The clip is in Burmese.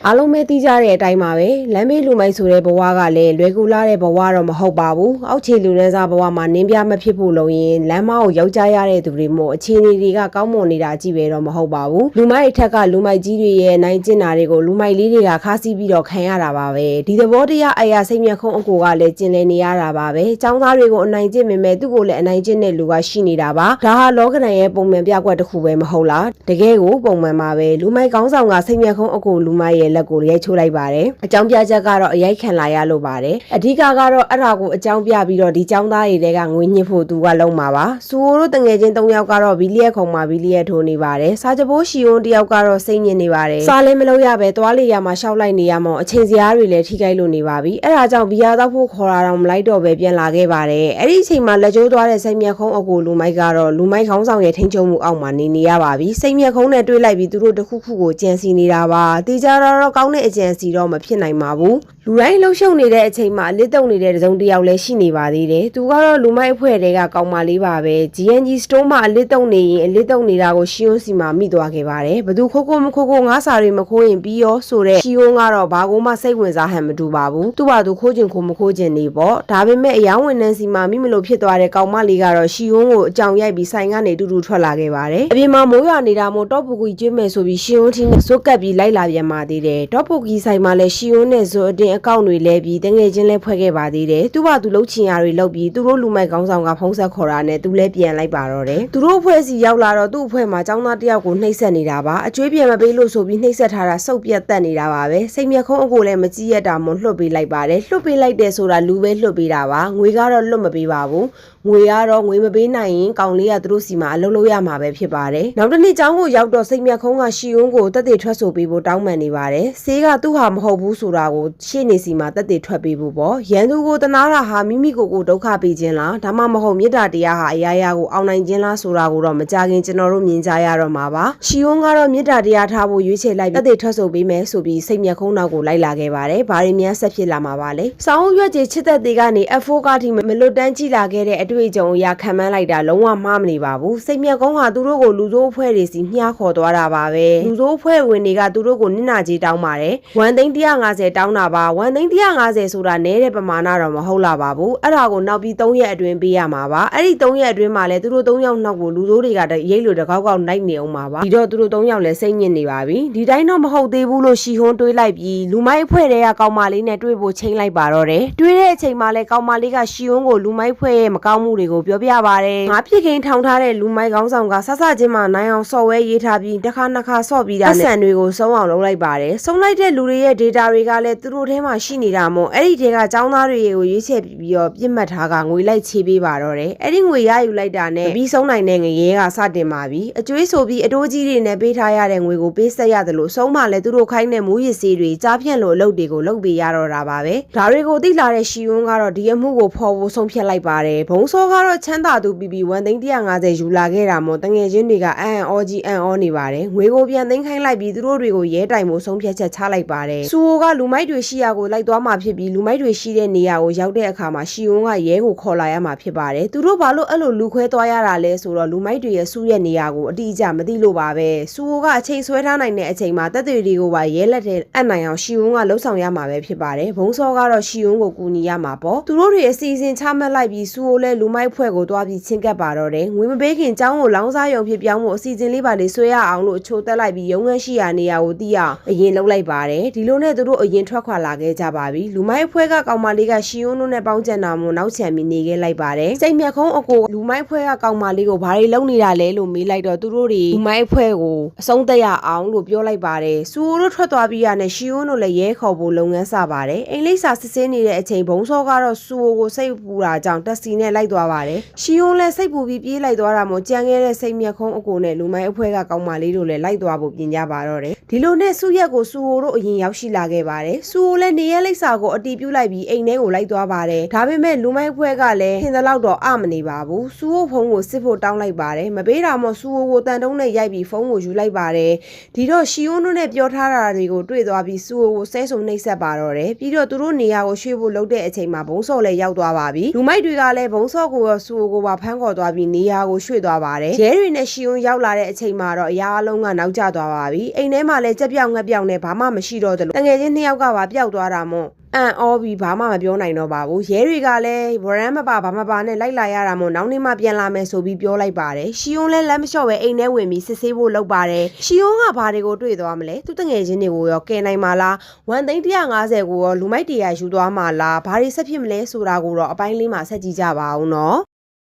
အားလုံးပဲသိကြတဲ့အတိုင်းပါပဲလမ်းမေးလူမိုက်ဆိုတဲ့ဘဝကလည်းလွယ်ကူလာတဲ့ဘဝတော့မဟုတ်ပါဘူးအောက်ခြေလူနန်းစားဘဝမှာနင်းပြမဖြစ်ဖို့လုံရင်လမ်းမကိုရောက်ကြရတဲ့သူတွေမို့အခြေအနေတွေကကောင်းမွန်နေတာကြည့်ပဲတော့မဟုတ်ပါဘူးလူမိုက်အထက်ကလူမိုက်ကြီးတွေရဲ့နိုင်ကျင့်တာတွေကိုလူမိုက်လေးတွေကခါးစီးပြီးတော့ခံရတာပါပဲဒီသဘောတရားအရာစိတ်မျက်ခုံးအကိုကလည်းကျင်လည်နေရတာပါပဲចောင်းသားတွေကိုအနိုင်ကျင့်မိမဲ့သူ့ကိုလည်းအနိုင်ကျင့်တဲ့လူကရှိနေတာပါဒါဟာလောကဓာတ်ရဲ့ပုံမှန်ပြကွက်တစ်ခုပဲမဟုတ်လားတကယ်ကိုပုံမှန်ပါပဲလူမိုက်ကောင်းဆောင်ကစိတ်မျက်ခုံးအကိုလူမိုက်ရဲ့လက်ကိုရိုက်ချိုးလိုက်ပါတယ်အကြောင်းပြချက်ကတော့အရိုက်ခံလာရလို့ပါတယ်အဓိကကတော့အဲ့ဒါကိုအကြောင်းပြပြီးတော့ဒီចောင်းသားတွေတွေကငွေညှစ်ဖို့သူကလုံးမှာပါစူအိုတို့တငယ်ချင်း၃ယောက်ကတော့ဘီလီယက်ခုံမှာဘီလီယက်ထိုးနေပါတယ်စာကြပိုးရှီယွန်းတယောက်ကတော့စိတ်ညစ်နေပါတယ်စားလည်းမလုပ်ရပဲသွားလေရမှာရှောက်လိုက်နေရမောင်အချိန်စရာတွေလည်းထိခိုက်လို့နေပါပြီအဲ့ဒါကြောင့်ဘီယာတောက်ဖို့ခေါ်တာတော့မလိုက်တော့ပဲပြန်လာခဲ့ပါတယ်အဲ့ဒီအချိန်မှာလက်ကျိုးသွားတဲ့စိတ်မျက်ခုံးအကိုလူမိုက်ကတော့လူမိုက်ခေါင်းဆောင်ရဲ့ထိန်းချုပ်မှုအောက်မှာနေရပါပြီစိတ်မျက်ခုံးနဲ့တွေးလိုက်ပြီးသူတို့တစ်ခုခုကိုကြံစီနေတာပါတေချာတော့ကောင်းတဲ့အကြံစီတော့မဖြစ်နိုင်ပါဘူးလူတိုင်းလှုပ်ရှုပ်နေတဲ့အချိန်မှာအလစ်တုံနေတဲ့တစုံတစ်ယောက်လည်းရှိနေပါသေးတယ်သူကတော့လူမိုက်အဖွဲ့တွေကကောင်းမလေးပါပဲ GNG Store မှာအလစ်တုံနေရင်အလစ်တုံနေတာကိုရှီယွန်းစီမှာမိသွားခဲ့ပါတယ်ဘသူခိုးမခိုးငါးစာတွေမခိုးရင်ပြီးရောဆိုတဲ့ရှီယွန်းကတော့ဘာကိုမှစိတ်ဝင်စားဟန်မတူပါဘူးသူ့ဘာသူခိုးချင်ခိုးမခိုးချင်နေပေါ့ဒါပေမဲ့အယောင်းဝန်နှန်းစီမှာမိမလို့ဖြစ်သွားတဲ့ကောင်မလေးကတော့ရှီယွန်းကိုအကြောင်ရိုက်ပြီးဆိုင်ကနေတူတူထွက်လာခဲ့ပါတယ်အပြင်မှာမိုးရွာနေတာမို့တော့ပူကူကျွေးမယ်ဆိုပြီးရှီယွန်းထင်းနဲ့ဇွတ်ကပ်ပြီးလိုက်လာပြန်ပါသေးတယ်တော့ပူကီဆိုင်မှာလည်းရှီယွန်းနဲ့ဇွတ်အတင်းအကောင့်တွေလဲပြီးတငယ်ချင်းလဲဖွဲ့ခဲ့ပါသေးတယ်သူ့ဘာသူလှုပ်ချင်ရတွေလှုပ်ပြီးသူတို့လူမိုက်ကောင်းဆောင်ကဖုံးဆက်ခေါ်တာနဲ့သူလဲပြန်လိုက်ပါတော့တယ်သူတို့အဖွဲ့စီရောက်လာတော့သူ့အဖွဲ့မှာចောင်းသားတယောက်ကိုနှိပ်စက်နေတာပါအကျွေးပြန်မပေးလို့ဆိုပြီးနှိပ်စက်ထားတာစုပ်ပြတ်တက်နေတာပါပဲစိတ်မျက်ခုံးအကိုလည်းမကြည့်ရတာမို့လွှတ်ပေးလိုက်ပါတယ်လွှတ်ပေးလိုက်တယ်ဆိုတာလူပဲလွှတ်ပေးတာပါငွေကတော့လွတ်မပေးပါဘူးငွေကတော့ငွေမပေးနိုင်ရင်ကောင်လေးကသူတို့စီမှာအလုပ်လုပ်ရမှာပဲဖြစ်ပါတယ်နောက်တစ်နေ့ကျောင်းကိုရောက်တော့စိတ်မျက်ခုံးကရှီယွန်းကိုတက်တေထွက်ဆိုပေးဖို့တောင်းပန်နေပါတယ်ဆေးကသူ့ဟာမဟုတ်ဘူးဆိုတာကိုရှေ့နေစီမှာတက်တေထွက်ပေးဖို့ပေါ့ရန်သူကိုတနာတာဟာမိမိကိုဒုက္ခပေးခြင်းလားဒါမှမဟုတ်မေတ္တာတရားဟာအရာရာကိုအောင်နိုင်ခြင်းလားဆိုတာကိုတော့မကြခင်ကျွန်တော်တို့မြင်ကြရတော့မှာပါရှီယွန်းကတော့မေတ္တာတရားထားဖို့ရွေးချယ်လိုက်တက်တေထွက်ဆိုပေးမယ်ဆိုပြီးစိတ်မျက်ခုံးနောက်ကိုလိုက်လာခဲ့ပါတယ်ဘာတွေများဆက်ဖြစ်လာမှာပါလဲစောင်းရွက်ကြီးချစ်သက်သေးကနေ F4 ကားထိမလွတ်တန်းကြည့်လာခဲ့တဲ့အတွေ့အကြုံအရာခံမှန်းလိုက်တာလုံးဝမှားမနေပါဘူးစိတ်မျက်ကုန်းဟာသူတို့ကိုလူစိုးအဖွဲ့တွေစီမျှခေါ်သွားတာပါပဲလူစိုးအဖွဲ့ဝင်တွေကသူတို့ကိုနစ်နာကြေးတောင်းပါတယ်1သိန်း150တောင်းတာပါ1သိန်း150ဆိုတာနည်းတဲ့ပမာဏတော့မဟုတ်လာပါဘူးအဲ့ဒါကိုနောက်ပြီး3ရက်အတွင်းပေးရမှာပါအဲ့ဒီ3ရက်အတွင်းမှာလည်းသူတို့3ယောက်နောက်ကိုလူစိုးတွေကရိတ်လို့တကောက်ကောက်နိုင်နေအောင်ပါဒီတော့သူတို့3ယောက်လည်းစိတ်ညစ်နေပါပြီဒီတိုင်းတော့မဟုတ်သေးဘူးလို့ရှီဟွန်းတွေးလိုက်ပြီးလူမိုက်အဖွဲ့တွေကကောင်မလေးနဲ့တွေ့ဖို့ချိန်လိုက်ပါတော့တယ်တွေးတဲ့အချိန်မှာလည်းကောင်မလေးကရှီဟွန်းကိုလူမိုက်ဖွဲ့ရဲ့မကောင်းမှုတွေကိုပြောပြပါတယ်ငါပြစ်ခင်ထောင်ထားတဲ့လူမိုက်ကောင်းဆောင်ကဆဆချင်းမှနိုင်အောင်ဆော့ဝဲရေးထားပြီးတစ်ခါနှစ်ခါဆော့ပြီးတာနဲ့ဆန်တွေကိုစုံအောင်လုပ်လိုက်ပါတယ်စုံလိုက်တဲ့လူတွေရဲ့ data တွေကလည်းသူတို့ထဲမှာရှိနေတာမို့အဲ့ဒီထဲကចောင်းသားတွေကိုရွေးချယ်ပြီးတော့ပြစ်မှတ်ထားကငွေလိုက်ချေးပေးပါတော့တယ်အဲ့ဒီငွေရယူလိုက်တာနဲ့ပြီးဆုံးနိုင်တဲ့ငရဲကစတင်ပါပြီအကျွေးဆိုပြီးအတိုးကြီးတွေနဲ့ပေးထားရတဲ့ငွေကိုပေးဆက်ရတယ်လို့ဆုံးမလဲသူတို့ခိုင်းတဲ့မူရစ်စေးတွေကြားဖြန့်လို့အလုပ်တွေကိုလုပ်ပေးရတော့တာပါပဲဒါတွေကိုသိလာတဲ့ရှီယွန်းကတော့ဒီအမှုကိုဖော်ဖို့ဆုံးဖြတ်လိုက်ပါတယ်ဘုံစောကတော့ချမ်းသာသူပြီး1သိန်း150ယူလာခဲ့တာမို့တငယ်ချင်းတွေကအန်အောကြီးအန်အောနေပါတယ်ငွေကိုပြန်သိမ်းခိုင်းလိုက်ပြီးသူတို့တွေကိုရဲတိုင်မှုဆုံးဖြတ်ချက်ချလိုက်ပါတယ်စူအိုကလူမိုက်တွေရှိရာကိုလိုက်သွားမှာဖြစ်ပြီးလူမိုက်တွေရှိတဲ့နေရာကိုရောက်တဲ့အခါမှာရှီယွန်းကရဲကိုခေါ်လာရမှာဖြစ်ပါတယ်သူတို့ဘာလို့အဲ့လိုလူခွဲသွားရတာလဲဆိုတော့လူမိုက်တွေရဲ့စုရဲ့နေရာကိုအတိအကျမသိလို့ပါပဲစူအိုကအချိန်ဆွဲထားနိုင်တဲ့အချိန်မှာတပ်တွေတွေကိုပါရဲလက်ထဲအပ်နိုင်အောင်ရှီယွန်းကလှုပ်ဆောင်ရမှာပဲဖြစ်ပါတယ်ဘုံစောကတော့ရှီယွန်းကိုကူညီရမှာပေါ့သူတို့တွေအစီအစဉ်ချမှတ်လိုက်ပြီးစူအိုလဲလူမိုက်ဖွဲ့ကိုတွားပြီးချင်းကပ်ပါတော့တယ်ငွေမပေးခင်ကျောင်းကိုလောင်းစားရုံဖြစ်ပြောင်းဖို့အစီအစဉ်လေးပါလေးဆွဲရအောင်လို့အချိုးတက်လိုက်ပြီးရုံးခန်းရှိရာနေရာကိုတီးအောင်အရင်လှုပ်လိုက်ပါတယ်ဒီလိုနဲ့သူတို့အရင်ထွက်ခွာလာခဲ့ကြပါပြီလူမိုက်အဖွဲ့ကကောင်မလေးကရှီယွန်းတို့နဲ့ပေါင်းကြံတာမို့နောက်ချန်ပြီးနေခဲ့လိုက်ပါတယ်စိတ်မျက်ခုံးအကိုလူမိုက်အဖွဲ့ကကောင်မလေးကိုဘာတွေလုပ်နေတာလဲလို့မေးလိုက်တော့သူတို့တွေလူမိုက်အဖွဲ့ကိုအဆုံးသက်ရအောင်လို့ပြောလိုက်ပါတယ်စူအိုတို့ထွက်သွားပြီးရနဲ့ရှီယွန်းတို့လည်းရဲခေါ်ဖို့လုပ်ငန်းစပါတယ်အိမ်လိပ်စာစစ်ဆေးနေတဲ့အချိန်ဘုံစောကတော့စူအိုကိုစိတ်ပူတာကြောင့်တက်စီနဲ့လိုက်သွားပါတယ်ရှီယွန်းလည်းစိတ်ပူပြီးပြေးလိုက်သွားတာမို့ကြံခဲ့တဲ့စိတ်မျက်ခုံးအကိုနဲ့လူမိုက်အဖွဲ့ကကောင်မလေးတို့လည်းလိုက်သွားဖို့ပြင်ကြပါတော့တယ်ဒီလိုနဲ့စုရက်ကိုစူအိုတို့အရင်ရောက်ရှိလာခဲ့ပါတယ်စူအိုလည်းနေရဲလိပ်စာကိုအတီးပြုတ်လိုက်ပြီးအိမ်ထဲကိုလိုက်သွားပါတယ်ဒါပေမဲ့လူမိုက်အဖွဲ့ကလည်းထင်သလောက်တော့အမနေပါဘူးစူအိုဖုန်းကိုစစ်ဖို့တောင်းလိုက်ပါတယ်မပေးတာမို့စူအိုကိုတန်တုံးနဲ့ရိုက်ပြီးဖုန်းကိုယူလိုက်ပါတယ်ဒီတော့ရှီယွန်းတို့နဲ့ပြောထားတာတွေကိုတွေ့သွားပြီးစူအိုကိုဆဲဆုံနှိပ်စက်ပါတော့တယ်ပြီးတော့သူတို့နေရာကိုရွှေ့ဖို့လုပ်တဲ့အချိန်မှာဘုံစော်လည်းရောက်သွားပါပြီလူမိုက်တွေကလည်းဘုံ ဆော့ကိုရောစူကိုပါဖမ်းခေါ်သွားပြီးနေရာကိုရွှေ့သွားပါတယ်ရဲတွေနဲ့ရှီယွန်းရောက်လာတဲ့အချိန်မှာတော့အရာအလုံးကနောက်ကျသွားပါပြီအိမ်ထဲမှာလည်းကြက်ပြောင်ငှက်ပြောင်နဲ့ဘာမှမရှိတော့တယ်လို့တငယ်ချင်း2ယောက်ကပါပျောက်သွားတာမို့အန်အောပြီးဘာမှမပြောနိုင်တော့ပါဘူးရဲတွေကလည်းဝရမ်းမပါဘာမပါနဲ့လိုက်လာရတာမို့နောက်နေ့မှပြန်လာမယ်ဆိုပြီးပြောလိုက်ပါတယ်ရှီယွန်းလည်းလက်မလျှော့ပဲအိမ်ထဲဝင်ပြီးစစ်ဆေးဖို့လုပ်ပါတယ်ရှီယွန်းကဘာတွေကိုတွေ့သွားမလဲသူတငယ်ချင်းတွေကိုရောကယ်နိုင်မှာလား1သိန်း150ကိုရောလူမိုက်တရားယူသွားမှာလားဘာတွေဆက်ဖြစ်မလဲဆိုတာကိုတော့အပိုင်းလေးမှာဆက်ကြည့်ကြပါဦးနော်